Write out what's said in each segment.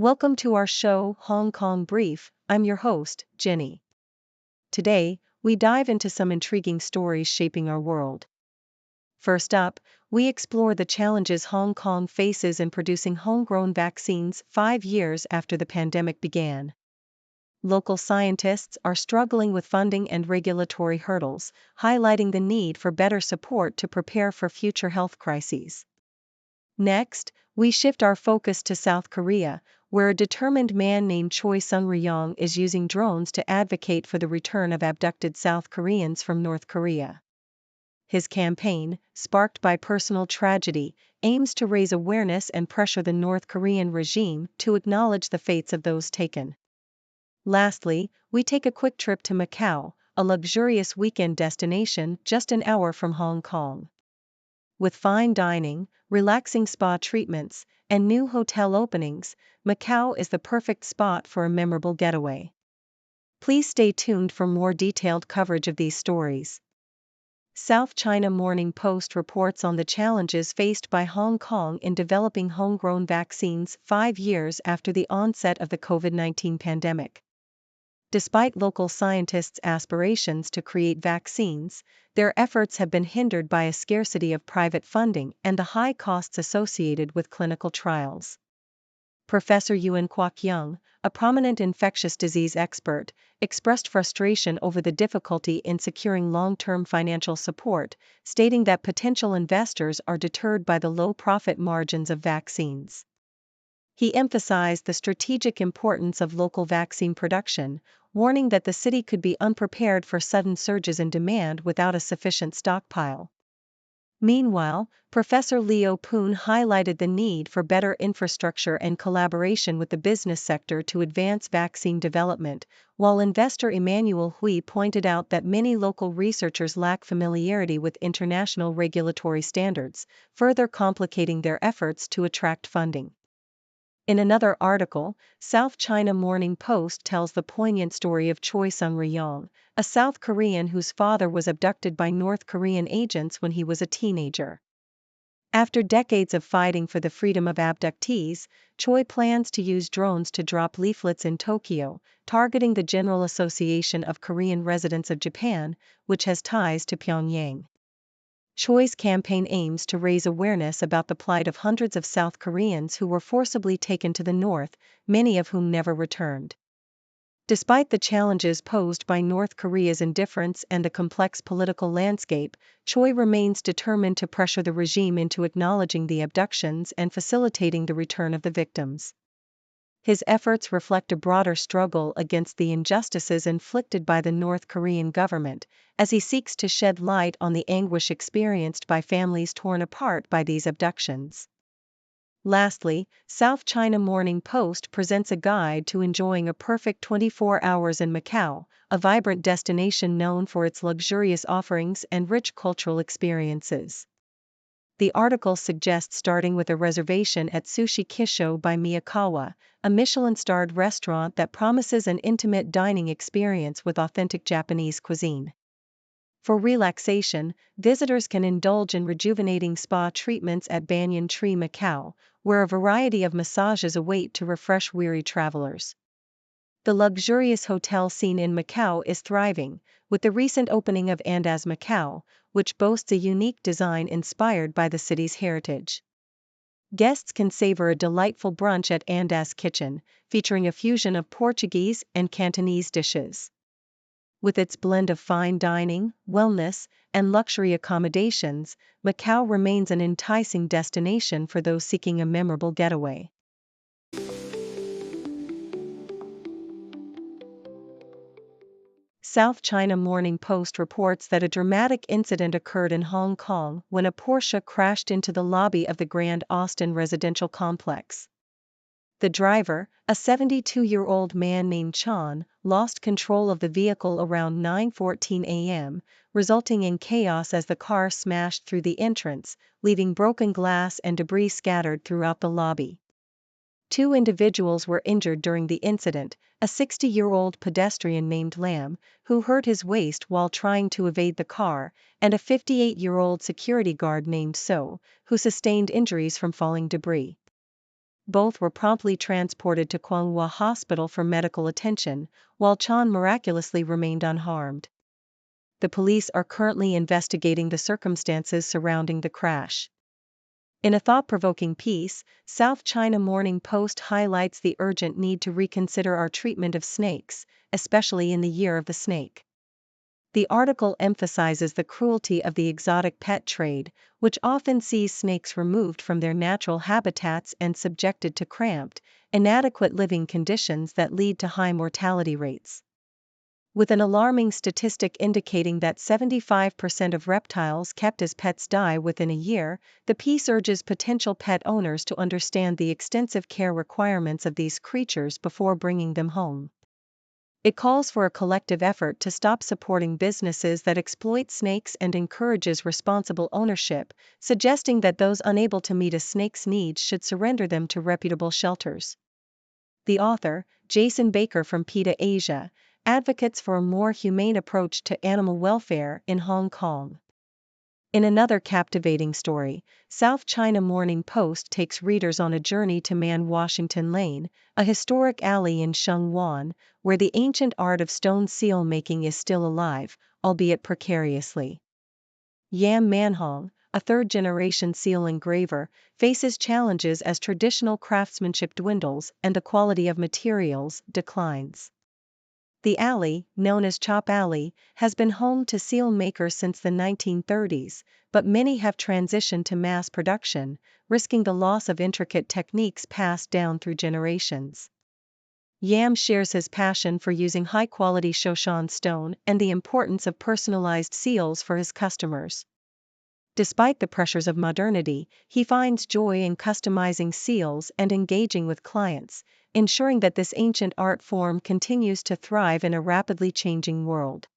Welcome to our show, Hong Kong Brief. I'm your host, Jenny. Today, we dive into some intriguing stories shaping our world. First up, we explore the challenges Hong Kong faces in producing homegrown vaccines 5 years after the pandemic began. Local scientists are struggling with funding and regulatory hurdles, highlighting the need for better support to prepare for future health crises. Next, we shift our focus to South Korea, where a determined man named Choi Sung-ryong is using drones to advocate for the return of abducted South Koreans from North Korea. His campaign, sparked by personal tragedy, aims to raise awareness and pressure the North Korean regime to acknowledge the fates of those taken. Lastly, we take a quick trip to Macau, a luxurious weekend destination just an hour from Hong Kong. With fine dining, relaxing spa treatments, and new hotel openings, Macau is the perfect spot for a memorable getaway. Please stay tuned for more detailed coverage of these stories. South China Morning Post reports on the challenges faced by Hong Kong in developing homegrown vaccines 5 years after the onset of the COVID-19 pandemic. Despite local scientists' aspirations to create vaccines, their efforts have been hindered by a scarcity of private funding and the high costs associated with clinical trials. Professor Yuan Kwok-young, a prominent infectious disease expert, expressed frustration over the difficulty in securing long-term financial support, stating that potential investors are deterred by the low profit margins of vaccines. He emphasized the strategic importance of local vaccine production, warning that the city could be unprepared for sudden surges in demand without a sufficient stockpile. Meanwhile, Professor Leo Poon highlighted the need for better infrastructure and collaboration with the business sector to advance vaccine development, while investor Emmanuel Hui pointed out that many local researchers lack familiarity with international regulatory standards, further complicating their efforts to attract funding. In another article, South China Morning Post tells the poignant story of Choi Sung-ryong, a South Korean whose father was abducted by North Korean agents when he was a teenager. After decades of fighting for the freedom of abductees, Choi plans to use drones to drop leaflets in Tokyo, targeting the General Association of Korean Residents of Japan, which has ties to Pyongyang. Choi's campaign aims to raise awareness about the plight of hundreds of South Koreans who were forcibly taken to the north, many of whom never returned. Despite the challenges posed by North Korea's indifference and the complex political landscape, Choi remains determined to pressure the regime into acknowledging the abductions and facilitating the return of the victims. His efforts reflect a broader struggle against the injustices inflicted by the North Korean government, as he seeks to shed light on the anguish experienced by families torn apart by these abductions. Lastly, South China Morning Post presents a guide to enjoying a perfect 24 hours in Macau, a vibrant destination known for its luxurious offerings and rich cultural experiences. The article suggests starting with a reservation at Sushi Kisho by Miyakawa, a Michelin-starred restaurant that promises an intimate dining experience with authentic Japanese cuisine. For relaxation, visitors can indulge in rejuvenating spa treatments at Banyan Tree Macau, where a variety of massages await to refresh weary travelers. The luxurious hotel scene in Macau is thriving, with the recent opening of Andaz Macau, which boasts a unique design inspired by the city's heritage. Guests can savor a delightful brunch at Andaz Kitchen, featuring a fusion of Portuguese and Cantonese dishes. With its blend of fine dining, wellness, and luxury accommodations, Macau remains an enticing destination for those seeking a memorable getaway. South China Morning Post reports that a dramatic incident occurred in Hong Kong when a Porsche crashed into the lobby of the Grand Austin residential complex. The driver, a 72-year-old man named Chan, lost control of the vehicle around 9:14 a.m., resulting in chaos as the car smashed through the entrance, leaving broken glass and debris scattered throughout the lobby. 2 individuals were injured during the incident, a 60-year-old pedestrian named Lam, who hurt his waist while trying to evade the car, and a 58-year-old security guard named So, who sustained injuries from falling debris. both were promptly transported to Kwanghwa Hospital for medical attention, while Chan miraculously remained unharmed. The police are currently investigating the circumstances surrounding the crash. In a thought-provoking piece, South China Morning Post highlights the urgent need to reconsider our treatment of snakes, especially in the Year of the Snake. The article emphasizes the cruelty of the exotic pet trade, which often sees snakes removed from their natural habitats and subjected to cramped, inadequate living conditions that lead to high mortality rates. With an alarming statistic indicating that 75% of reptiles kept as pets die within a year, the piece urges potential pet owners to understand the extensive care requirements of these creatures before bringing them home. It calls for a collective effort to stop supporting businesses that exploit snakes and encourages responsible ownership, suggesting that those unable to meet a snake's needs should surrender them to reputable shelters. The author, Jason Baker from PETA Asia, advocates for a more humane approach to animal welfare in Hong Kong. In another captivating story, South China Morning Post takes readers on a journey to Man Washington Lane, a historic alley in Shenzhen, where the ancient art of stone seal making is still alive, albeit precariously. Yam Manhong, a third-generation seal engraver, faces challenges as traditional craftsmanship dwindles and the quality of materials declines. The alley, known as Chop Alley, has been home to seal makers since the 1930s, but many have transitioned to mass production, risking the loss of intricate techniques passed down through generations. Yam shares his passion for using high-quality Shoshan stone and the importance of personalized seals for his customers. Despite the pressures of modernity, he finds joy in customizing seals and engaging with clients, ensuring that this ancient art form continues to thrive in a rapidly changing world.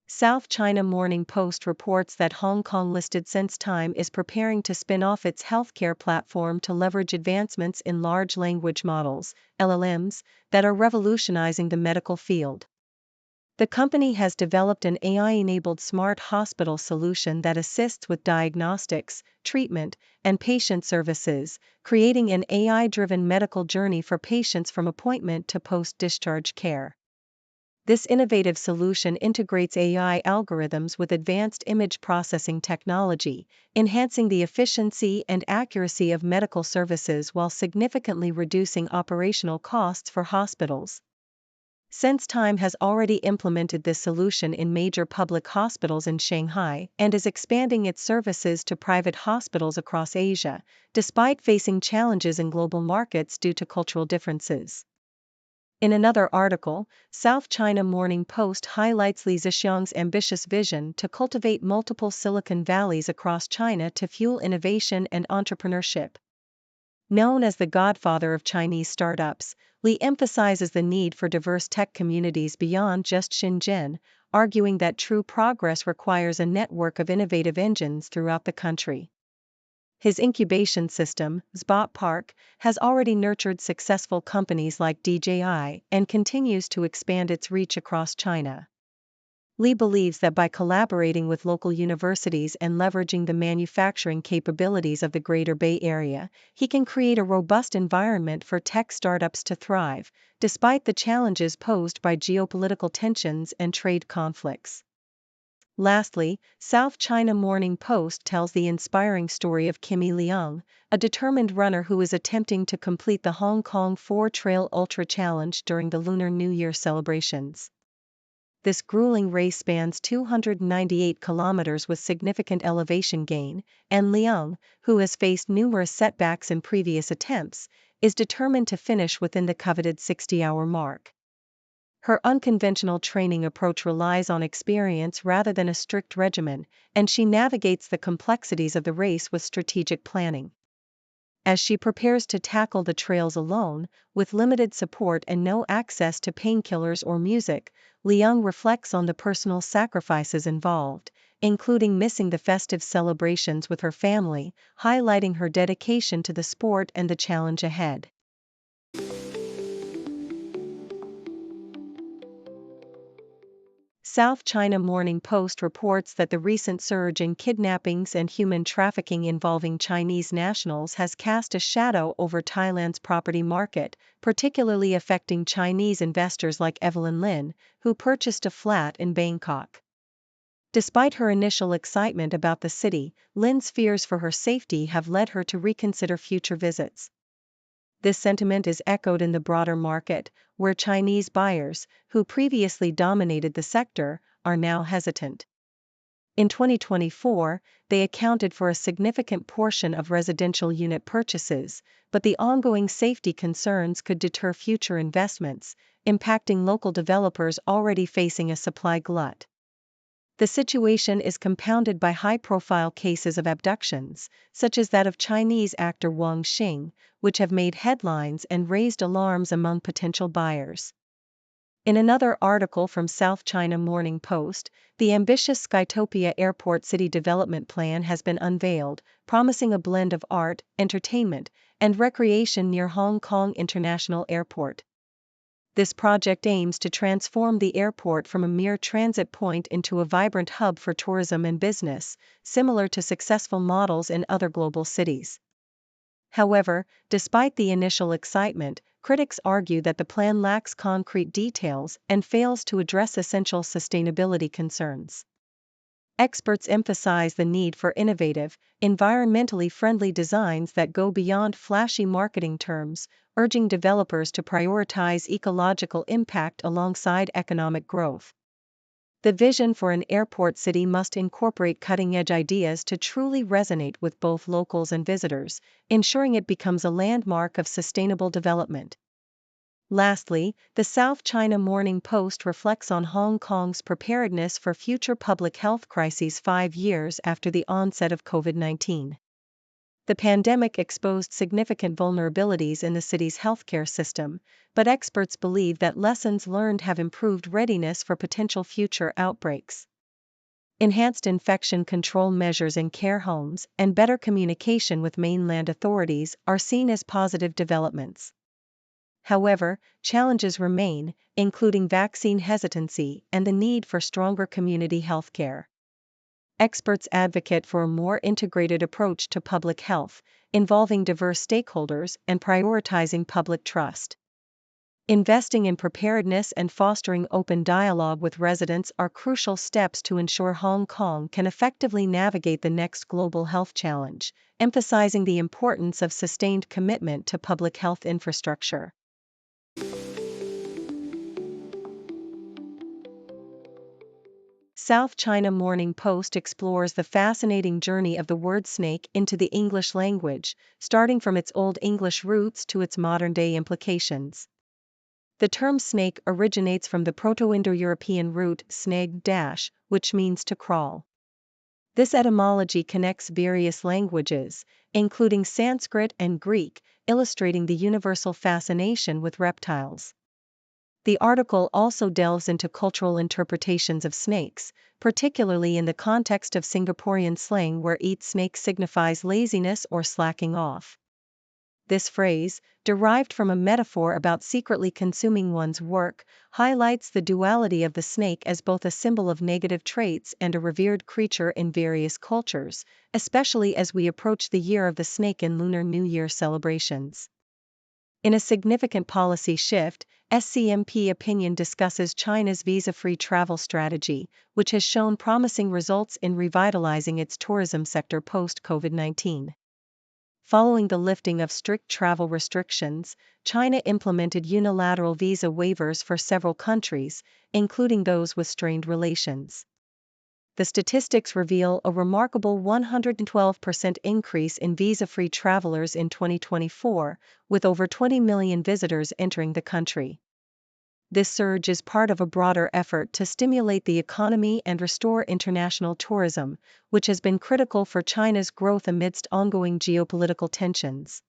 South China Morning Post reports that Hong Kong-listed Sense Time is preparing to spin off its healthcare platform to leverage advancements in large language models, LLMs, that are revolutionizing the medical field. The company has developed an AI-enabled smart hospital solution that assists with diagnostics, treatment, and patient services, creating an AI-driven medical journey for patients from appointment to post-discharge care. This innovative solution integrates AI algorithms with advanced image processing technology, enhancing the efficiency and accuracy of medical services while significantly reducing operational costs for hospitals. SenseTime has already implemented this solution in major public hospitals in Shanghai and is expanding its services to private hospitals across Asia, despite facing challenges in global markets due to cultural differences. In another article, South China Morning Post highlights Li Zixiang's ambitious vision to cultivate multiple Silicon Valleys across China to fuel innovation and entrepreneurship. Known as the godfather of Chinese startups, Li emphasizes the need for diverse tech communities beyond just Shenzhen, arguing that true progress requires a network of innovative engines throughout the country. His incubation system, Zbot Park, has already nurtured successful companies like DJI and continues to expand its reach across China. Li believes that by collaborating with local universities and leveraging the manufacturing capabilities of the Greater Bay Area, he can create a robust environment for tech startups to thrive, despite the challenges posed by geopolitical tensions and trade conflicts. Lastly, South China Morning Post tells the inspiring story of Kimi Leung, a determined runner who is attempting to complete the Hong Kong 4 Trail Ultra Challenge during the Lunar New Year celebrations. This grueling race spans 298 kilometers with significant elevation gain, and Leung, who has faced numerous setbacks in previous attempts, is determined to finish within the coveted 60-hour mark. Her unconventional training approach relies on experience rather than a strict regimen, and she navigates the complexities of the race with strategic planning. As she prepares to tackle the trails alone, with limited support and no access to painkillers or music, Leung reflects on the personal sacrifices involved, including missing the festive celebrations with her family, highlighting her dedication to the sport and the challenge ahead. South China Morning Post reports that the recent surge in kidnappings and human trafficking involving Chinese nationals has cast a shadow over Thailand's property market, particularly affecting Chinese investors like Evelyn Lin, who purchased a flat in Bangkok. Despite her initial excitement about the city, Lin's fears for her safety have led her to reconsider future visits. This sentiment is echoed in the broader market, where Chinese buyers, who previously dominated the sector, are now hesitant. In 2024, they accounted for a significant portion of residential unit purchases, but the ongoing safety concerns could deter future investments, impacting local developers already facing a supply glut. The situation is compounded by high-profile cases of abductions, such as that of Chinese actor Wang Xing, which have made headlines and raised alarms among potential buyers. In another article from South China Morning Post, the ambitious Skytopia Airport City Development Plan has been unveiled, promising a blend of art, entertainment, and recreation near Hong Kong International Airport. This project aims to transform the airport from a mere transit point into a vibrant hub for tourism and business, similar to successful models in other global cities. However, despite the initial excitement, critics argue that the plan lacks concrete details and fails to address essential sustainability concerns. Experts emphasize the need for innovative, environmentally friendly designs that go beyond flashy marketing terms, urging developers to prioritize ecological impact alongside economic growth. The vision for an airport city must incorporate cutting-edge ideas to truly resonate with both locals and visitors, ensuring it becomes a landmark of sustainable development. Lastly, the South China Morning Post reflects on Hong Kong's preparedness for future public health crises 5 years after the onset of COVID-19. The pandemic exposed significant vulnerabilities in the city's healthcare system, but experts believe that lessons learned have improved readiness for potential future outbreaks. Enhanced infection control measures in care homes and better communication with mainland authorities are seen as positive developments. However, challenges remain, including vaccine hesitancy and the need for stronger community healthcare. Experts advocate for a more integrated approach to public health, involving diverse stakeholders and prioritizing public trust. Investing in preparedness and fostering open dialogue with residents are crucial steps to ensure Hong Kong can effectively navigate the next global health challenge, emphasizing the importance of sustained commitment to public health infrastructure. South China Morning Post explores the fascinating journey of the word snake into the English language, starting from its Old English roots to its modern-day implications. The term snake originates from the Proto-Indo-European root sneg-, which means to crawl. This etymology connects various languages, including Sanskrit and Greek, illustrating the universal fascination with reptiles. The article also delves into cultural interpretations of snakes, particularly in the context of Singaporean slang where eat snake signifies laziness or slacking off. This phrase, derived from a metaphor about secretly consuming one's work, highlights the duality of the snake as both a symbol of negative traits and a revered creature in various cultures, especially as we approach the Year of the Snake in Lunar New Year celebrations. In a significant policy shift, SCMP opinion discusses China's visa-free travel strategy, which has shown promising results in revitalizing its tourism sector post-COVID-19. Following the lifting of strict travel restrictions, China implemented unilateral visa waivers for several countries, including those with strained relations. The statistics reveal a remarkable 112% increase in visa-free travelers in 2024, with over 20 million visitors entering the country. This surge is part of a broader effort to stimulate the economy and restore international tourism, which has been critical for China's growth amidst ongoing geopolitical tensions.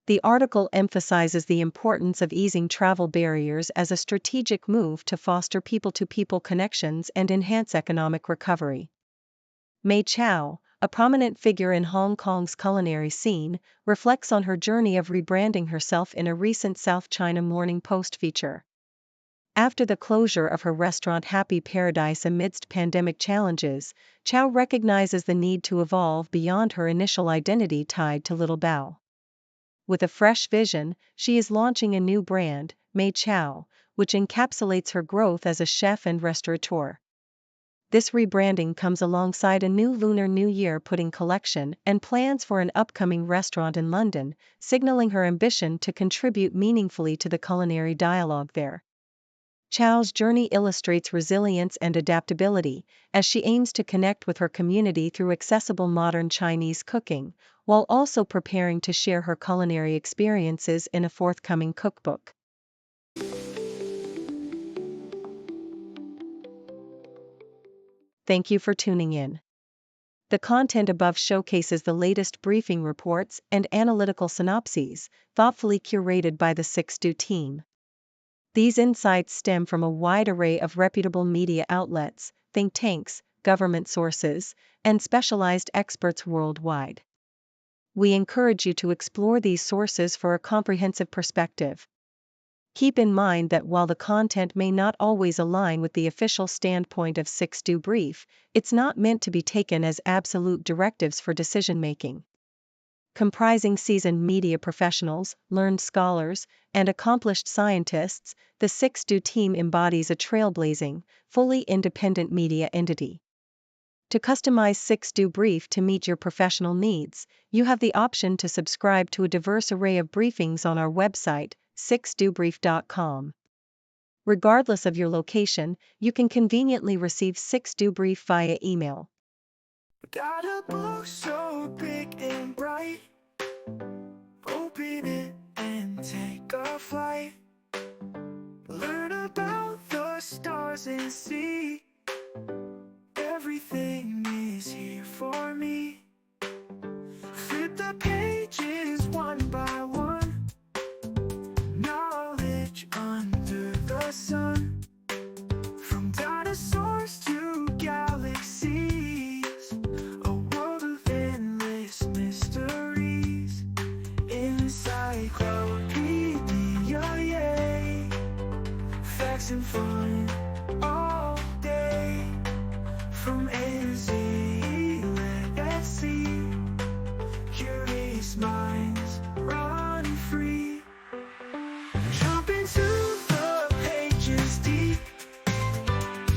The article emphasizes the importance of easing travel barriers as a strategic move to foster people-to-people connections and enhance economic recovery. Mei Chao, a prominent figure in Hong Kong's culinary scene, reflects on her journey of rebranding herself in a recent South China Morning Post feature. After the closure of her restaurant Happy Paradise amidst pandemic challenges, Chow recognizes the need to evolve beyond her initial identity tied to Little Bao. With a fresh vision, she is launching a new brand, Mei Chow, which encapsulates her growth as a chef and restaurateur. This rebranding comes alongside a new Lunar New Year pudding collection and plans for an upcoming restaurant in London, signaling her ambition to contribute meaningfully to the culinary dialogue there. Chow's journey illustrates resilience and adaptability, as she aims to connect with her community through accessible modern Chinese cooking, while also preparing to share her culinary experiences in a forthcoming cookbook. Thank you for tuning in. The content above showcases the latest briefing reports and analytical synopses, thoughtfully curated by the 6Do team. These insights stem from a wide array of reputable media outlets, think tanks, government sources, and specialized experts worldwide. We encourage you to explore these sources for a comprehensive perspective. Keep in mind that while the content may not always align with the official standpoint of 6Do Brief, it's not meant to be taken as absolute directives for decision-making. Comprising seasoned media professionals, learned scholars, and accomplished scientists, the 6Do team embodies a trailblazing, fully independent media entity. To customize 6Do Brief to meet your professional needs, you have the option to subscribe to a diverse array of briefings on our website, 6dobrief.com. Regardless of your location, you can conveniently receive 6Do Brief via email. Got a book so big and bright, open it and take a flight. Learn about the stars and see, everything is here for me. Flip the pages one by one, knowledge under the sun. From dinosaurs to galaxies, a world of endless mysteries. Encyclopedia, yay! Facts and fun all day. From A to Z, let's see. Curious minds run free. Jump into the pages deep.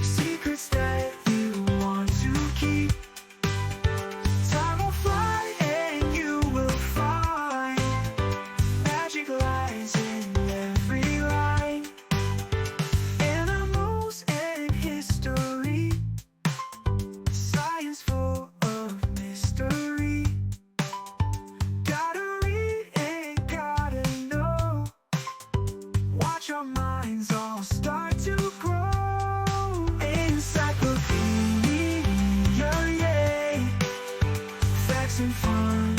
Secrets that you want to keep. Time will fly and you will find magic lies in every line. Animals and history, science full of mystery. Gotta read and gotta know. Watch our minds all start to grow. Encyclopedia, yay! Facts and fun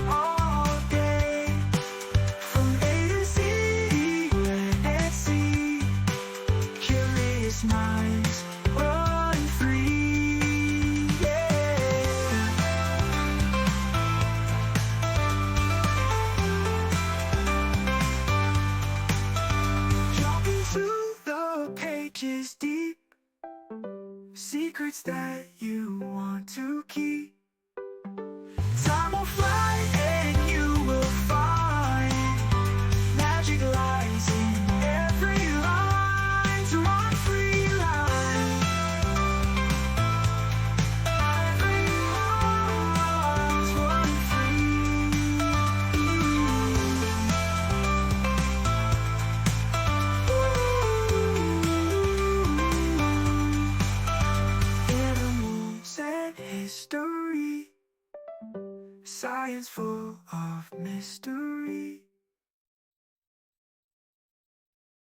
all day. From A to Z, let's see. Curious minds run free, yeah. Jump into the pages deep. Secrets that you want to keep. Time will fly and you will find magic lies in every line. To run free line, every line's run free. Animals and history, science full of mystery.